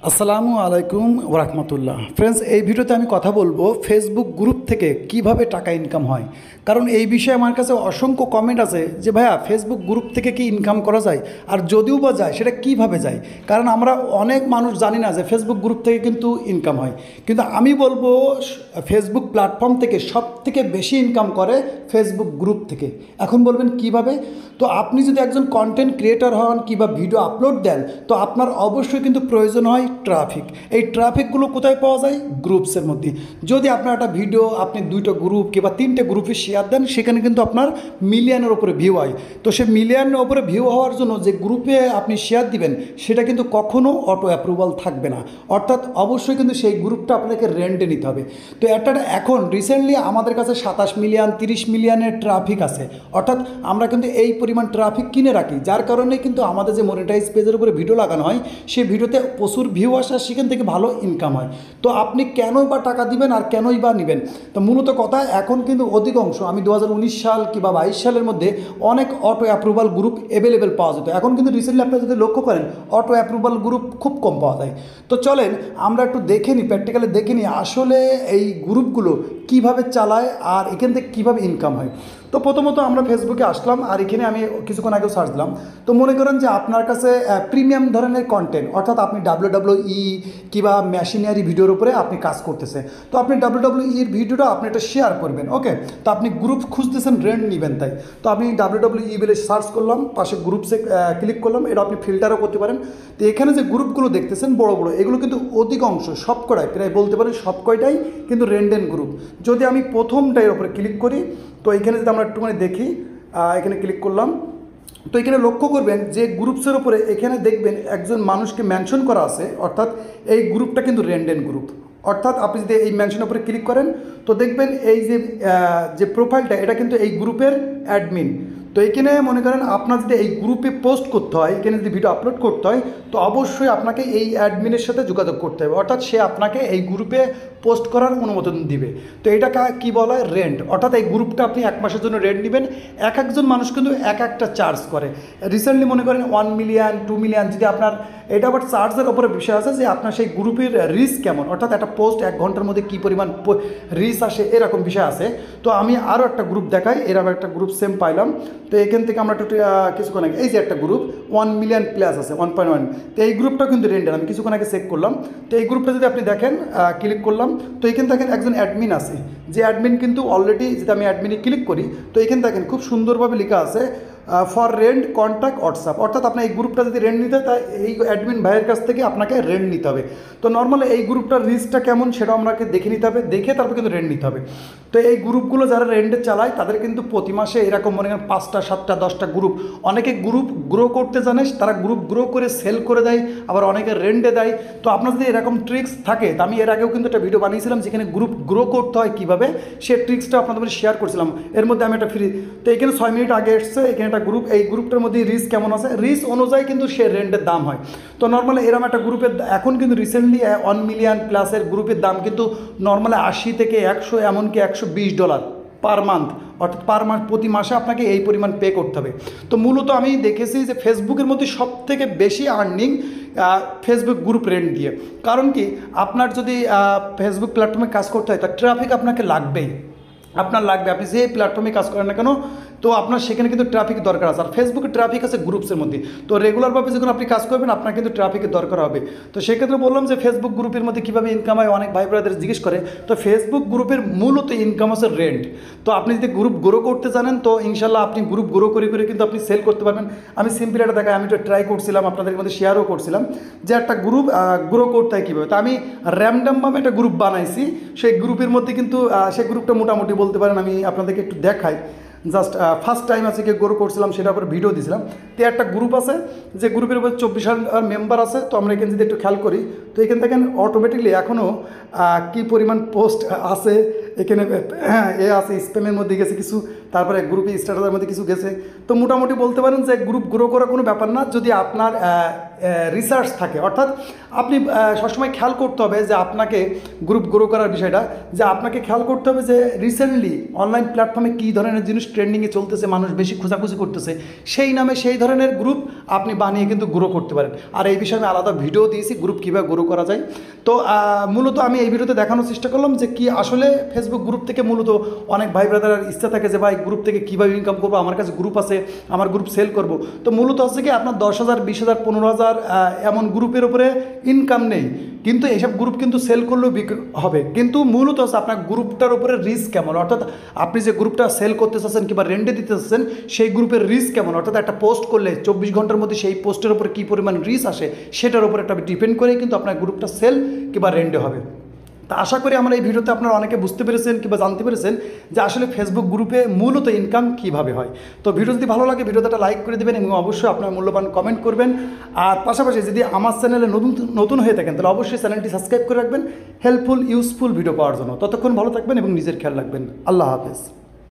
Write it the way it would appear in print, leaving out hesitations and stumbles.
আসসালামু আলাইকুম ওরহমতুল্লাহ। ফ্রেন্ডস, এই ভিডিওতে আমি কথা বলবো ফেসবুক গ্রুপ থেকে কিভাবে টাকা ইনকাম হয়। কারণ এই বিষয়ে আমার কাছে অসংখ্য কমেন্ট আছে যে ভাইয়া ফেসবুক গ্রুপ থেকে কি ইনকাম করা যায়, আর যদিও বা যায় সেটা কিভাবে যায়। কারণ আমরা অনেক মানুষ জানি না যে ফেসবুক গ্রুপ থেকে কিন্তু ইনকাম হয়। কিন্তু আমি বলবো ফেসবুক প্ল্যাটফর্ম থেকে সব থেকে বেশি ইনকাম করে ফেসবুক গ্রুপ থেকে। এখন বলবেন কিভাবে? তো আপনি যদি একজন কন্টেন্ট ক্রিয়েটর হন কিংবা ভিডিও আপলোড দেন, তো আপনার অবশ্যই কিন্তু প্রয়োজন হয় ট্রাফিক। এই ট্রাফিকগুলো কোথায় পাওয়া যায়? গ্রুপসের মধ্যে। যদি আপনার একটা ভিডিও আপনি 2টা গ্রুপ কিংবা 3টে গ্রুপে শেয়ার দেন, সেখানে কিন্তু আপনার মিলিয়নের ওপরে ভিউ হয়। তো সে মিলিয়নের ওপরে ভিউ হওয়ার জন্য যে গ্রুপে আপনি শেয়ার দিবেন সেটা কিন্তু কখনও অটো অ্যাপ্রুভাল থাকবে না। অর্থাৎ অবশ্যই কিন্তু সেই গ্রুপটা আপনাকে রেন্টে নিতে হবে। তো একটা এখন রিসেন্টলি আমাদের কাছে 27 মিলিয়ন 30 মিলিয়নের ট্রাফিক আছে। অর্থাৎ আমরা কিন্তু এই পরিমাণ ট্রাফিক কিনে রাখি, যার কারণে কিন্তু আমাদের যে মনিটাইজ পেজের উপরে ভিডিও লাগানো হয় সেই ভিডিওতে প্রচুর ভিউ আসে, সেখান থেকে ভালো ইনকাম হয়। তো আপনি কেনই বা টাকা দিবেন আর কেনই বা নেবেন? তো মূলত কথা, এখন কিন্তু অধিকাংশ আমি 2019 সাল কিংবা 22 সালের মধ্যে অনেক অটো অ্যাপ্রুভাল গ্রুপ অ্যাভেলেবেল পাওয়া যেত। এখন কিন্তু রিসেন্টলি আপনারা যদি লক্ষ্য করেন অটো অ্যাপ্রুভাল গ্রুপ খুব কম পাওয়া যায়। তো চলেন আমরা একটু দেখে নিই, প্র্যাকটিক্যালি দেখে নিই আসলে এই গ্রুপগুলো কিভাবে চালায় আর এখান থেকে কীভাবে ইনকাম হয়। তো প্রথমত আমরা ফেসবুকে আসলাম, আর এখানে আমি কিছুক্ষণ আগেও সার্চ দিলাম। তো মনে করেন যে আপনার কাছে প্রিমিয়াম ধরনের কন্টেন্ট, অর্থাৎ আপনি WWE কিংবা মেশিনারি ভিডিওর উপরে আপনি কাজ করতেছে। তো আপনি WWE ভিডিওটা আপনি একটা শেয়ার করবেন, ওকে। তো আপনি গ্রুপ খুঁজতেছেন, রেন্ট নেবেন তাই। তো আমি WWE বলে সার্চ করলাম, পাশে গ্রুপসে ক্লিক করলাম। এটা আপনি ফিল্টারও করতে পারেন। তো এখানে যে গ্রুপগুলো দেখতেছেন বড় বড়, এগুলো কিন্তু অধিকাংশ সবকটাই প্রায় বলতে পারেন সবকটাই কিন্তু রেন্ডেন গ্রুপ। যদি আমি প্রথমটার উপরে ক্লিক করি, তো এখানে যদি আমরা একটুখানি দেখি, এখানে ক্লিক করলাম। তো এখানে লক্ষ্য করবেন যে গ্রুপসের উপরে এখানে দেখবেন একজন মানুষকে মেনশন করা আছে, অর্থাৎ এই গ্রুপটা কিন্তু রেন্ডেন গ্রুপ। অর্থাৎ আপনি যদি এই মেনশনের উপরে ক্লিক করেন তো দেখবেন এই যে প্রোফাইলটা, এটা কিন্তু এই গ্রুপের অ্যাডমিন। তো এখানে মনে করেন আপনার যদি এই গ্রুপে পোস্ট করতে হয়, এখানে যদি ভিডিও আপলোড করতে হয়, তো অবশ্যই আপনাকে এই অ্যাডমিনের সাথে যোগাযোগ করতে হবে। অর্থাৎ সে আপনাকে এই গ্রুপে পোস্ট করার অনুমোদন দিবে। তো এটা কী বলা হয়? রেন্ট। অর্থাৎ এই গ্রুপটা আপনি 1 মাসের জন্য রেন্ট নেবেন। একজন মানুষ কিন্তু একটা চার্জ করে। রিসেন্টলি মনে করেন 1 মিলিয়ন 2 মিলিয়ন, যদি আপনার এটা আবার চার্জের ওপরে বিষয় আছে যে আপনার সেই গ্রুপের রিচ কেমন, অর্থাৎ একটা পোস্ট 1 ঘন্টার মধ্যে কী পরিমাণ রিচ আসে, এরকম বিষয় আছে। তো আমি আরও একটা গ্রুপ দেখাই, এরকম একটা গ্রুপ সেম পাইলাম। তো এখান থেকে আমরা একটু কিছুক্ষণ আগে এই যে একটা গ্রুপ 1 মিলিয়ন প্লাস আছে 1.1। তো এই গ্রুপটা কিন্তু রেন্টের, আমি কিছুক্ষণ আগে চেক করলাম। তো এই গ্রুপটা যদি আপনি দেখেন, ক্লিক করলাম, তো এখানে দেখেন একজন অ্যাডমিন আছে, যে অ্যাডমিন কিন্তু অলরেডি, যদি আমি অ্যাডমিনে ক্লিক করি তো এখানে দেখেন খুব সুন্দরভাবে লেখা আছে ফর রেন্ট কন্ট্যাক্ট হোয়াটসঅ্যাপ। অর্থাৎ আপনার এই গ্রুপটা যদি রেন্ট নিতে হয়, তাই এই অ্যাডমিন ভাইয়ের কাছ থেকে আপনাকে রেন্ট নিতে হবে। তো নর্মালি এই গ্রুপটার রিচটা কেমন সেটা আপনাকে দেখে নিতে হবে, দেখে তারপর কিন্তু রেন্ট নিতে হবে। তো এই গ্রুপগুলো যারা রেন্টে চালায় তাদের কিন্তু প্রতি মাসে এরকম মনে করেন 5টা 7টা 10টা গ্রুপ, অনেকে গ্রুপ গ্রো করতে জানে, তারা গ্রুপ গ্রো করে সেল করে দেয়, আবার অনেকে রেন্টে দেয়। তো আপনার যদি এরকম ট্রিক্স থাকে, তো আমি এর আগেও কিন্তু একটা ভিডিও বানিয়েছিলাম যেখানে গ্রুপ গ্রো করতে হয় কীভাবে, সে ট্রিক্সটা আপনাদের মধ্যে শেয়ার করছিলাম। এর মধ্যে আমি একটা ফ্রি, তো এখানে 6 মিনিট আগে এসছে, এখানে একটা গ্রুপ, এই গ্রুপটার মধ্যে রিচ কেমন আছে, রিচ অনুযায়ী কিন্তু সে রেন্টের দাম হয়। তো নর্মালি এরকম একটা গ্রুপের এখন কিন্তু রিসেন্টলি 1 মিলিয়ন প্লাসের গ্রুপের দাম কিন্তু নর্মালি 80 থেকে 100, এমনকি $120 পার মান্থ। অর্থাৎ পার মান্থ, প্রতি মাসে আপনাকে এই পরিমাণ পে করতে হবে। তো মূলত আমি দেখেছি যে ফেসবুকের মধ্যে সবথেকে বেশি আর্নিং ফেসবুক গ্রুপ রেন্ট দিয়ে। কারণ কি, আপনার যদি ফেসবুক প্ল্যাটফর্মে কাজ করতে হয় তা ট্রাফিক আপনাকে লাগবেই, আপনার লাগবে। আপনি যে প্ল্যাটফর্মে কাজ করেন না কেন, তো আপনার সেখানে কিন্তু ট্রাফিক দরকার আছে। আর ফেসবুকে ট্রাফিক আছে গ্রুপসের মধ্যে। তো রেগুলারভাবে যখন আপনি কাজ করবেন আপনার কিন্তু ট্রাফিকের দরকার হবে। তো সেক্ষেত্রে বললাম যে ফেসবুক গ্রুপের মধ্যে কীভাবে ইনকাম হয়, অনেক ভাই ব্রাদার জিজ্ঞেস করে। তো ফেসবুক গ্রুপের মূলত ইনকাম আছে রেন্ট। তো আপনি যদি গ্রুপ গ্রো করতে জানেন তো ইনশাল্লাহ আপনি গ্রুপ গ্রো করে করে কিন্তু আপনি সেল করতে পারবেন। আমি সিম্পল এটা দেখাই, আমি এটা ট্রাই করছিলাম, আপনাদের মধ্যে শেয়ারও করছিলাম যে একটা গ্রুপ গ্রো করতে হয় কীভাবে। তো আমি র্যান্ডমভাবে একটা গ্রুপ বানাইছি, সেই গ্রুপের মধ্যে কিন্তু সেই গ্রুপটা মোটামুটি বলতে পারেন, আমি আপনাদেরকে একটু দেখাই। জাস্ট ফার্স্ট টাইম আছে গ্রো করছিলাম, সেটার উপরে ভিডিও দিয়েছিলাম। তো একটা গ্রুপ আছে, যে গ্রুপের উপরে 24,000 মেম্বার আছে। তো আমরা এখানে যদি একটু খেয়াল করি, তো এখানে দেখেন অটোমেটিকলি এখনও কী পরিমাণ পোস্ট আছে এখানে। হ্যাঁ, আছে স্প্যামের মধ্যে গেছে কিছু, তারপরে গ্রুপে স্ট্যাটাসের মধ্যে কিছু গেছে। তো মোটামুটি বলতে পারেন যে গ্রুপ গ্রো করা কোনো ব্যাপার না, যদি আপনার রিসার্চ থাকে, অর্থাৎ আপনি সবসময় খেয়াল করতে হবে যে আপনাকে গ্রুপ গ্রো করার বিষয়টা, যে আপনাকে খেয়াল করতে হবে যে রিসেন্টলি অনলাইন প্ল্যাটফর্মে কী ধরনের জিনিস ট্রেন্ডিংয়ে চলতেছে, মানুষ বেশি খোঁজাখুঁজি করতেছে, সেই নামে সেই ধরনের গ্রুপ আপনি বানিয়ে কিন্তু গ্রো করতে পারেন। আর এই বিষয়ে আমি আলাদা ভিডিও দিয়েছি গ্রুপ কীভাবে গ্রো করা যায়। তো মূলত আমি এই ভিডিওতে দেখানোর চেষ্টা করলাম যে কি আসলে ফেসবুক গ্রুপ থেকে মূলত অনেক ভাই ব্রাদারের ইচ্ছা থাকে যে ভাই গ্রুপ থেকে কীভাবে ইনকাম করবো, আমার কাছে গ্রুপ আছে, আমার গ্রুপ সেল করব। তো মূলত হচ্ছে কি আপনার 10,000, 20,000, 15,000 এমন গ্রুপের উপরে ইনকাম নেই, কিন্তু এইসব গ্রুপ কিন্তু সেল করলেও বিক্রি হবে। কিন্তু মূলত হচ্ছে আপনার গ্রুপটার উপরে রিস্ক কেমন, অর্থাৎ আপনি যে গ্রুপটা সেল করতে চাচ্ছেন কিংবা রেন্টে দিতে চাচ্ছেন সেই গ্রুপের রিস্ক কেমন, অর্থাৎ একটা পোস্ট করলে 24 ঘন্টার মধ্যে সেই পোস্টের উপরে কী পরিমাণ রিস্ক আসে সেটার উপর একটা ডিপেন্ড করে কিন্তু আপনার গ্রুপটা সেল কিংবা রেন্টে হবে। তা আশা করি আমার এই ভিডিওতে আপনারা অনেকে বুঝতে পেরেছেন কিংবা জানতে পেরেছেন যে আসলে ফেসবুক গ্রুপে মূলত ইনকাম কীভাবে হয়। তো ভিডিও যদি ভালো লাগে ভিডিওতে একটা লাইক করে দেবেন এবং অবশ্যই আপনার মূল্যবান কমেন্ট করবেন। আর পাশাপাশি যদি আমার চ্যানেলে নতুন হয়ে থাকেন তাহলে অবশ্যই চ্যানেলটি সাবস্ক্রাইব করে রাখবেন হেল্পফুল ইউজফুল ভিডিও পাওয়ার জন্য। ততক্ষণ ভালো থাকবেন এবং নিজের খেয়াল রাখবেন। আল্লাহ হাফেজ।